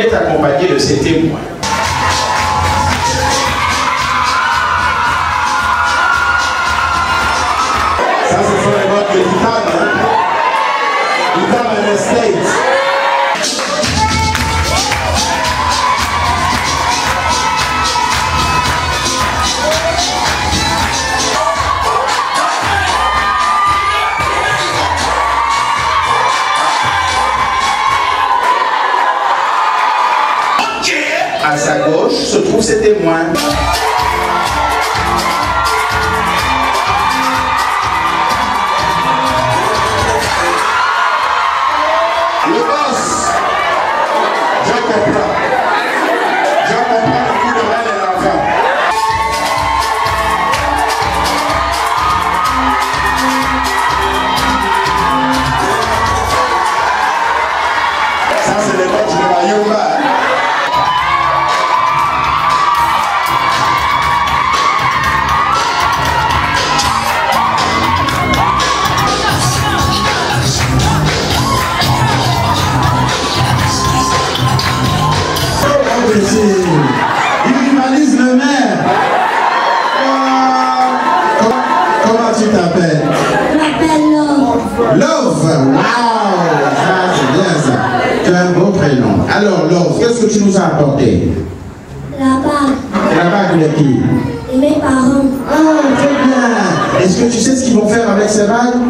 est accompagné de ses témoins. Ça, ce sont les votes de l'Itam. L'Itam et les States. À sa gauche se trouvent ses témoins. Le boss, Jean comprend. Jean comprend le coup de main de l'enfant. Ça, c'est les coachs de Mayumba. Il rivalise le maire. Comment tu t'appelles? Je m'appelle Love. Love. Wow, ça c'est bien ça. Tu as un beau prénom. Alors Love, qu'est-ce que tu nous as apporté? La bague. La bague de qui? Et mes parents. Ah, très bien. Est-ce que tu sais ce qu'ils vont faire avec ces bagues?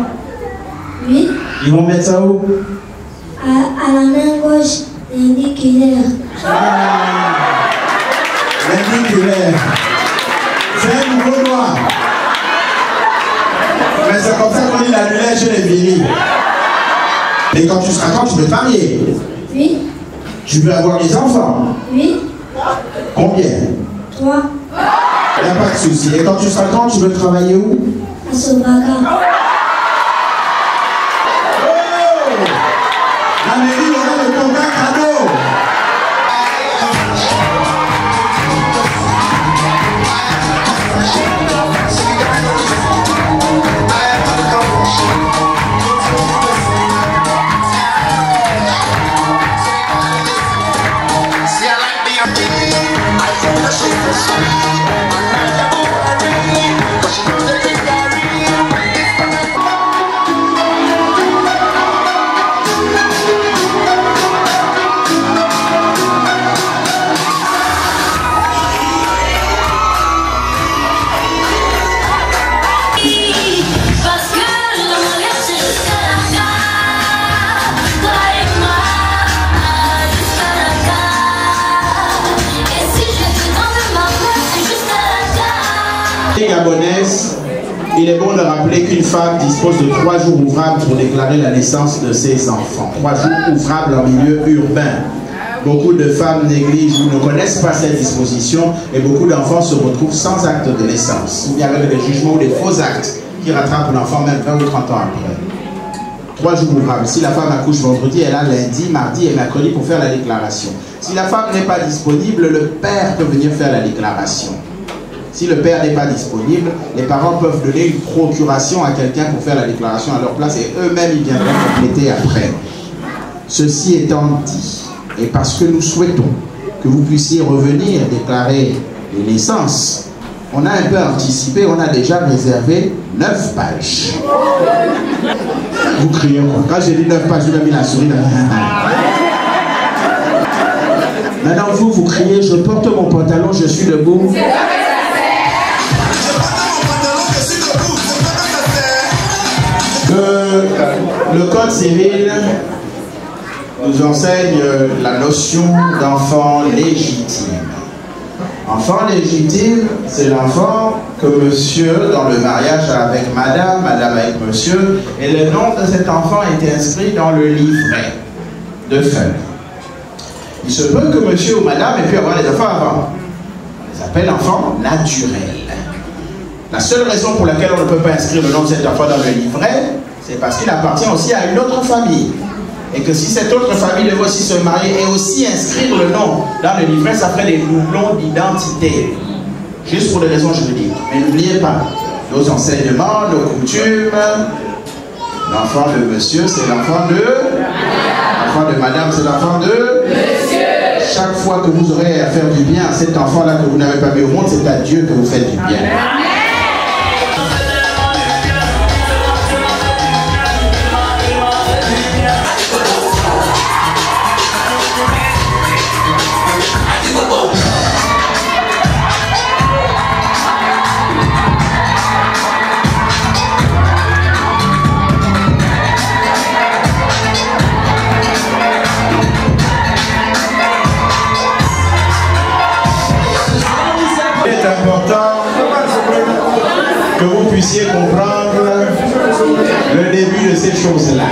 Oui. Ils vont mettre ça où? À la main gauche, l'indiculaire. L'indiculaire. C'est un nouveau noir. Mais c'est comme ça qu'on dit l'annulaire chez les vieillis. Et quand tu seras grand, tu veux te marier. Oui. Tu veux avoir des enfants. Oui. Combien? 3. Il n'y a pas de souci. Et quand tu seras grand, tu veux travailler où? À Sobaga. La mairie aura le combat cadeau. Gabonaise, il est bon de rappeler qu'une femme dispose de 3 jours ouvrables pour déclarer la naissance de ses enfants. 3 jours ouvrables en milieu urbain. Beaucoup de femmes négligent ou ne connaissent pas cette disposition et beaucoup d'enfants se retrouvent sans acte de naissance. Ou bien avec des jugements ou des faux actes qui rattrapent l'enfant même 20 ou 30 ans après. 3 jours ouvrables. Si la femme accouche vendredi, elle a lundi, mardi et mercredi pour faire la déclaration. Si la femme n'est pas disponible, le père peut venir faire la déclaration. Si le père n'est pas disponible, les parents peuvent donner une procuration à quelqu'un pour faire la déclaration à leur place et eux-mêmes ils viendront compléter après. Ceci étant dit, et parce que nous souhaitons que vous puissiez revenir déclarer les naissances, on a un peu anticipé, on a déjà réservé 9 pages. Vous criez quoi? Quand j'ai dit 9 pages, vous avez mis la souris dans Maintenant vous criez, je porte mon pantalon, je suis debout. Le Code civil nous enseigne la notion d'enfant légitime. Enfant légitime, c'est l'enfant que monsieur, dans le mariage avec madame, madame avec monsieur, et le nom de cet enfant est inscrit dans le livret de famille. Il se peut que monsieur ou madame ait pu avoir des enfants avant. On les appelle enfants naturels. La seule raison pour laquelle on ne peut pas inscrire le nom de cet enfant dans le livret, c'est parce qu'il appartient aussi à une autre famille. Et que si cette autre famille devait aussi se marier et aussi inscrire le nom dans le livret, ça ferait des doublons d'identité. Juste pour des raisons juridiques. Mais n'oubliez pas, nos enseignements, nos coutumes, l'enfant de monsieur, c'est l'enfant de... L'enfant de madame, c'est l'enfant de... Monsieur. Chaque fois que vous aurez à faire du bien à cet enfant-là que vous n'avez pas mis au monde, c'est à Dieu que vous faites du bien. Que vous puissiez comprendre le début de ces choses-là.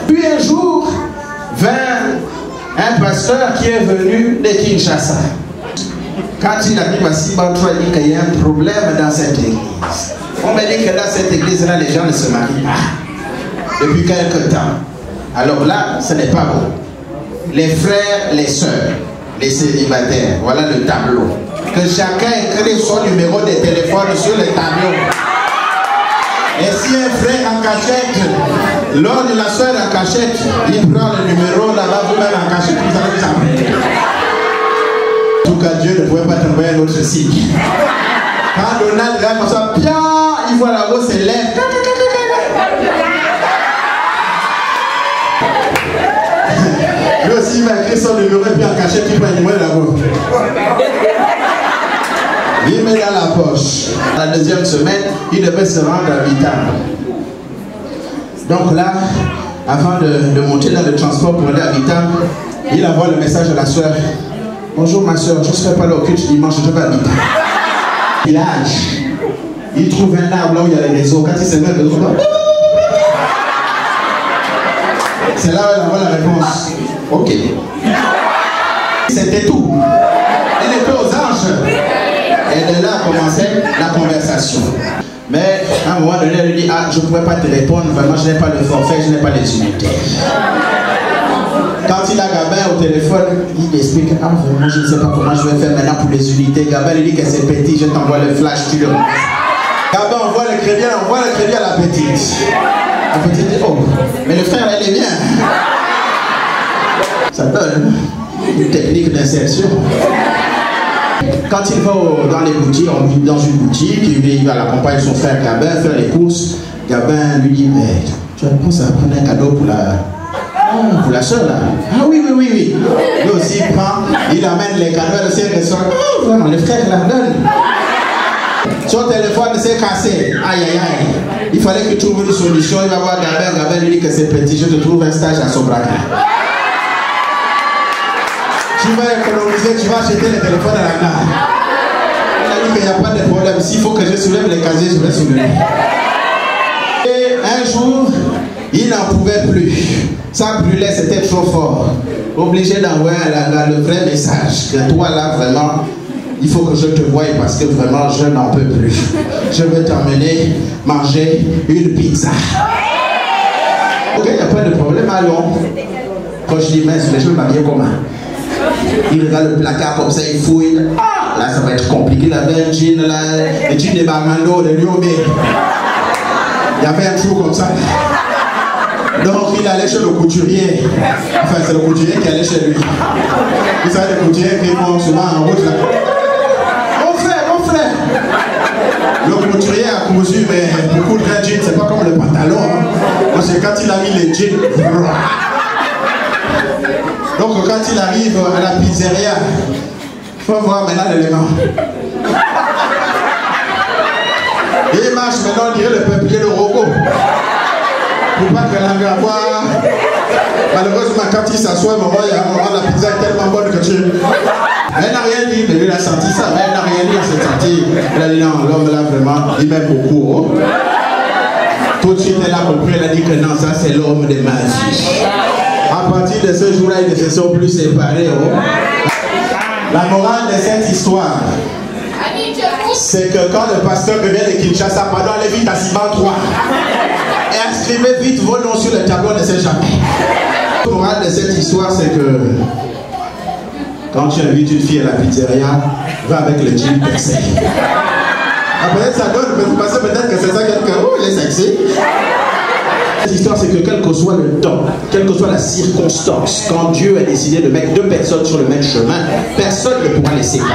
Puis un jour, vint un pasteur qui est venu de Kinshasa. Quand il arrive à Sibantou, il dit qu'il y a un problème dans cette église. On m'a dit que dans cette église-là, les gens ne se marient pas. Depuis quelque temps. Alors là, ce n'est pas bon. Les frères, les sœurs, les célibataires, voilà le tableau. Que chacun écrit son numéro de téléphone sur le tableau. Et si un frère en cachette, l'autre de la soeur en cachette, il prend le numéro là-bas, vous-même en cachette, vous allez vous appeler. En tout cas, Dieu ne pouvait pas t'envoyer un autre signe. Quand Donald regarde comme ça, bien, il voit là-haut ses lèvres. Lui aussi, il va écrire son numéro et puis en cachette, il prend le numéro là-haut. Il met dans la poche. La deuxième semaine, il devait se rendre à Vitam. Donc là, avant de monter dans le transport pour aller à Vitam, il envoie le message à la soeur. Bonjour ma soeur, je ne serai pas là au culte dimanche, je vais à Vitam. Village. Il trouve un arbre là où il y a les réseaux. Quand il se met de l'autre, c'est là où il envoie la réponse. Ok. C'était tout. Il était aux anges. Et de là a commencé la conversation. Mais à un moment donné, elle lui dit, ah, je ne pourrais pas te répondre, vraiment, je n'ai pas le forfait, je n'ai pas les unités. Quand il a Gabin au téléphone, il explique, ah, vraiment, je ne sais pas comment je vais faire maintenant pour les unités. Gabin lui dit que c'est petit, je t'envoie le flash, tu le remets. Gabin envoie le crédit à la petite. La petite dit, oh, mais le frère, elle est bien. Ça donne une technique d'insertion. Quand il va dans les boutiques, dans une boutique, il va l'accompagner son frère Gabin faire les courses. Gabin lui dit, mais tu as pensé à prendre un cadeau pour la soeur là? Ah oui. Lui aussi il prend, il amène les cadeaux, elle aussi ressort. Oh, vraiment, le frère la donne. Son téléphone s'est cassé. Aïe. Il fallait qu'il trouve une solution. Il va voir Gabin lui dit que c'est petit, je te trouve un stage à Sobraka. Tu vas économiser, tu vas acheter le téléphone à la gare. Il a dit qu'il n'y a pas de problème. S'il faut que je soulève les casiers, je vais soulever. Et un jour, il n'en pouvait plus. Ça brûlait, c'était trop fort. Obligé d'envoyer à la gare le vrai message. Que toi là, vraiment, il faut que je te voie parce que vraiment, je n'en peux plus. Je vais t'emmener manger une pizza. Ok, il n'y a pas de problème, allons. Quand je dis, mais les gens m'avaient comment? Il regarde le placard comme ça, il fouille. Ah, là, ça va être compliqué. Il avait un jean, là, un jean de Bangando, de Lyomé. Il y avait un trou comme ça. Donc, il allait chez le couturier. Enfin, c'est le couturier qui allait chez lui. Vous savez, les couturiers qui vont souvent en route là. Mon frère. Le couturier a cousu, mais beaucoup de jeans, c'est pas comme le pantalon. Hein. Parce que quand il a mis les jeans, donc quand il arrive à la pizzeria, il faut voir maintenant l'élément. Il marche maintenant, on dirait le peuplier de Rogo. Pour pas que l'engabois. Malheureusement, quand il s'assoit, il y a un moment, la pizza est tellement bonne que tu. Elle n'a rien dit, mais lui, il a senti ça. Mais elle n'a rien dit, elle s'est sentie. Elle a dit non, l'homme là, vraiment, il m'aime beaucoup. Oh. Tout de suite, elle a compris, elle a dit que non, ça, c'est l'homme de ma vie. À partir de ce jour-là, ils ne se sont plus séparés. Oh. La morale de cette histoire, c'est que quand le pasteur revient de Kinshasa, pardon, allez vite à Siban 3 et inscrivez vite vos noms sur le tableau de Saint-Jacques. La morale de cette histoire, c'est que quand tu invites une fille à la pizzeria, va avec le jean percé. Après, ça donne, parce que peut-être que c'est ça quelqu'un, oh, il est sexy. Cette histoire important, c'est que quel que soit le temps, quelle que soit la circonstance, quand Dieu a décidé de mettre deux personnes sur le même chemin, personne ne pourra les séparer.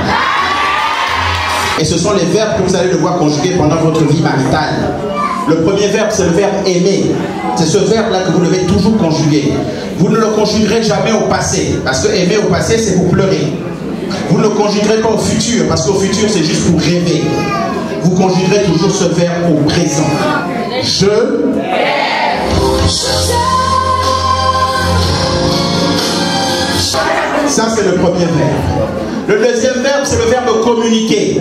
Et ce sont les verbes que vous allez devoir conjuguer pendant votre vie maritale. Le premier verbe, c'est le verbe aimer. C'est ce verbe-là que vous devez toujours conjuguer. Vous ne le conjuguerez jamais au passé, parce que aimer au passé, c'est pour pleurer. Vous ne le conjuguerez pas au futur, parce qu'au futur, c'est juste pour rêver. Vous conjuguerez toujours ce verbe au présent. Je Ça, c'est le premier verbe. Le deuxième verbe, c'est le verbe communiquer.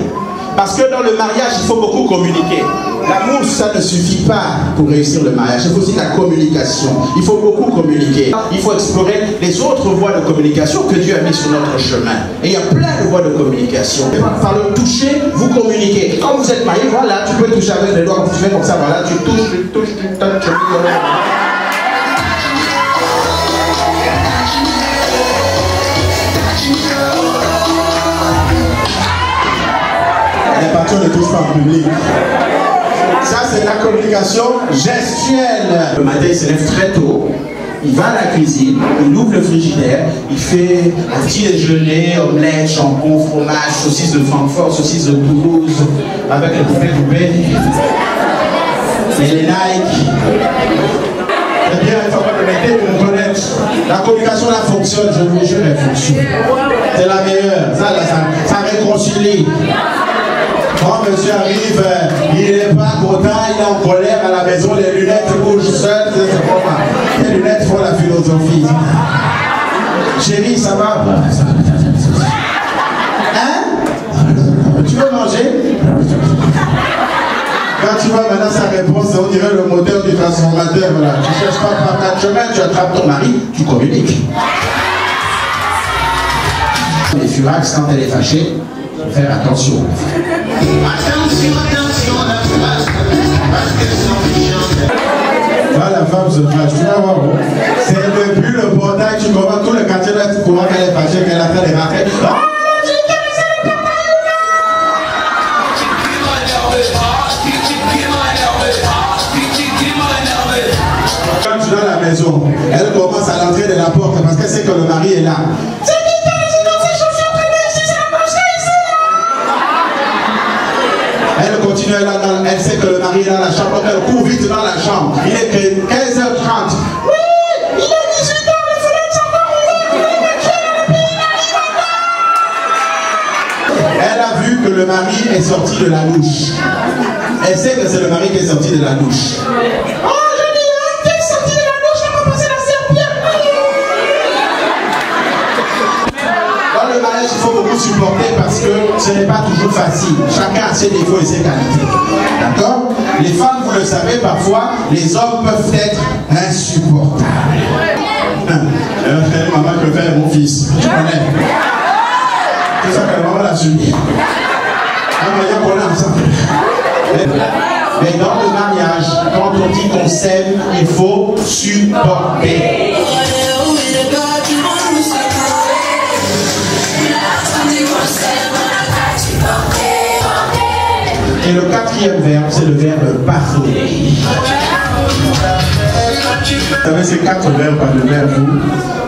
Parce que dans le mariage, il faut beaucoup communiquer. L'amour, ça ne suffit pas pour réussir le mariage. Il faut aussi la communication. Il faut beaucoup communiquer. Il faut explorer les autres voies de communication que Dieu a mis sur notre chemin. Et il y a plein de voies de communication. Par le toucher, vous communiquez. Et quand vous êtes marié, voilà, tu peux toucher avec les doigts. Tu fais comme ça, voilà, tu touches, tu touches, tu touches. Les patrons ne touchent pas en public. Ça, c'est la communication gestuelle. Le matin, il se lève très tôt. Il va à la cuisine, il ouvre le frigidaire, il fait un petit déjeuner, omelette, jambon, fromage, saucisse de Francfort, saucisse de Toulouse, avec les poupées. Et les Nike. Eh bien, il faut pas le mettre pour me connaître. La communication, là, fonctionne, je vous jure, elle fonctionne. C'est la meilleure. Ça réconcilie. Quand monsieur arrive, il n'est pas content, il est en colère à la maison, les lunettes bougent seules, c'est comment? Les lunettes font la philosophie. Chérie, ça va? Hein? Tu veux manger? Quand tu vois maintenant sa réponse, on dirait le moteur du transformateur. Voilà. Tu ne cherches pas par quatre chemins, tu attrapes ton mari, tu communiques. Les furax, quand elle est fâchée, il faut faire attention. Là, la femme se fâche, tu vas voir. C'est depuis le portail, tu commences tout le quartier là, tu comprends qu'elle est fâchée, qu'elle a fait des raclés. Quand tu es dans la maison, elle commence à l'entrée de la porte parce qu'elle sait que le mari est là. Elle continue, elle sait que le mari est dans la chambre, donc elle court vite dans la chambre. Il est 15h30. Oui, il est 18h, les fenêtres sont pas ouvertes. Elle a vu que le mari est sorti de la douche. Elle sait que c'est le mari qui est sorti de la douche. Oh, je dis, qui est sorti de la douche, elle va passer la serpillère. Dans le mariage, il faut beaucoup supporter parce que ce n'est pas toujours facile. Chacun a ses défauts et ses qualités. D'accord? Les femmes, vous le savez, parfois, les hommes peuvent être insupportables. Maman, que fait mon fils? Tu connais? C'est ça que la maman l'a subi. Mais dans le mariage, quand on dit qu'on s'aime, il faut supporter. Et le quatrième verbe, c'est le verbe pardonner. Vous savez, ces quatre verbes, pas de verbe,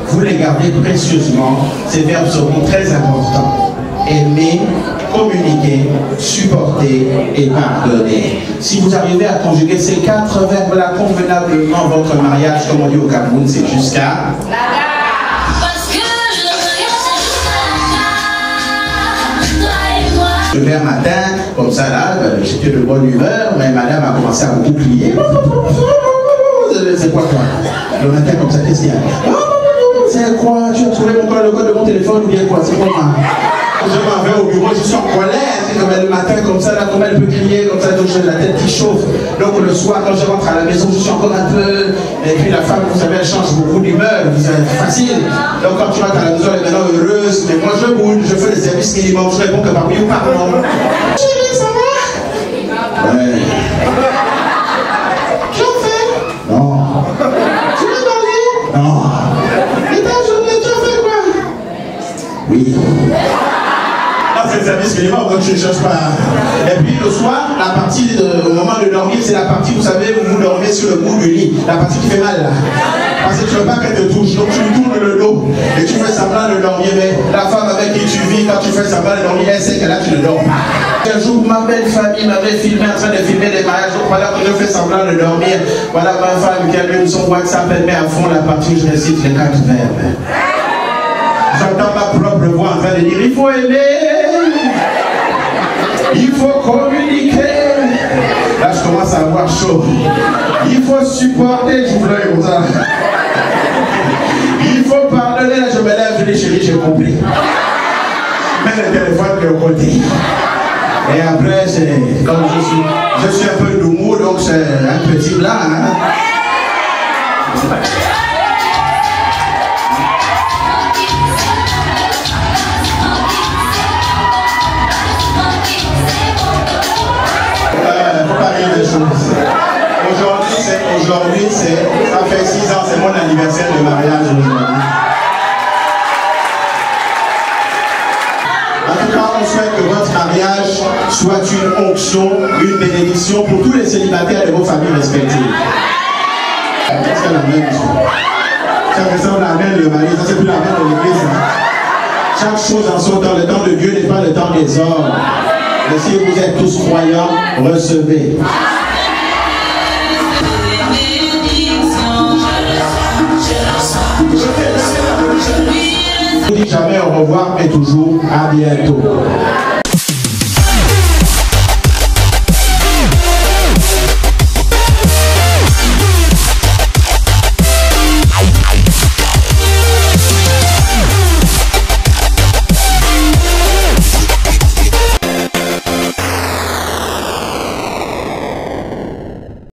vous les gardez précieusement. Ces verbes seront très importants. Aimer, communiquer, supporter et pardonner. Si vous arrivez à conjuguer ces quatre verbes-là convenablement, votre mariage, comme on dit au Cameroun, c'est jusqu'à... Le père matin, comme ça là, j'étais de bonne humeur, mais madame a commencé à beaucoup crier. C'est quoi toi? Le matin comme ça, qu'est-ce qu'il y a? C'est quoi? Tu as trouvé le code de mon téléphone ou bien quoi? C'est quoi? Je m'en vais au bureau, je suis en colère. Le matin comme ça, là, comment elle peut crier comme ça, donc j'ai la tête qui chauffe. Donc le soir, quand je rentre à la maison, je suis encore un peu... Et puis la femme, vous savez, elle change beaucoup d'humeur, c'est facile. Donc quand tu rentres à la maison, elle est maintenant heureuse. Mais moi, je bouge, je fais les services minimums, je réponds que par oui ou par non. Chérie, ça va? Ouais. Tu as fait? Non. Tu veux dormir? Non. Et ta journée, tu as fait quoi? Oui. C'est service minimum, donc je ne cherche pas. Et puis le soir, la partie au moment de dormir, c'est la partie, vous savez, où vous dormez sur le bout du lit. La partie qui fait mal là. Parce que tu ne veux pas qu'elle te touche, donc tu lui tournes le dos et tu fais semblant de dormir. Mais la femme avec qui tu vis, quand tu fais semblant de dormir, elle sait que là tu ne dors pas. Un jour, ma belle famille m'avait filmé en train de filmer des mariages. Donc voilà que je fais semblant de dormir. Voilà ma femme qui allume son WhatsApp, elle met à fond la partie où je récite les 4 verbes. J'entends ma propre voix en train de dire il faut aimer, il faut communiquer. Là je commence à avoir chaud. Il faut supporter, je vous l'ai comme ça. Il faut pardonner, là je me lève, je dis chérie, j'ai compris. Mets le téléphone de côté. Et après, comme je suis un peu d'humour, donc c'est un petit blanc. Hein? Aujourd'hui, ça fait 6 ans, c'est mon anniversaire de mariage aujourd'hui. En tout cas, on souhaite que votre mariage soit une onction, une bénédiction pour tous les célibataires de vos familles respectives. Qu'est-ce qu'elle amène? Chaque personne amène le mari, ça c'est plus la main de l'église. Chaque chose en son temps, le temps de Dieu n'est pas le temps des hommes. Mais si vous êtes tous croyants, recevez. Je ne dis jamais au revoir, mais toujours à bientôt.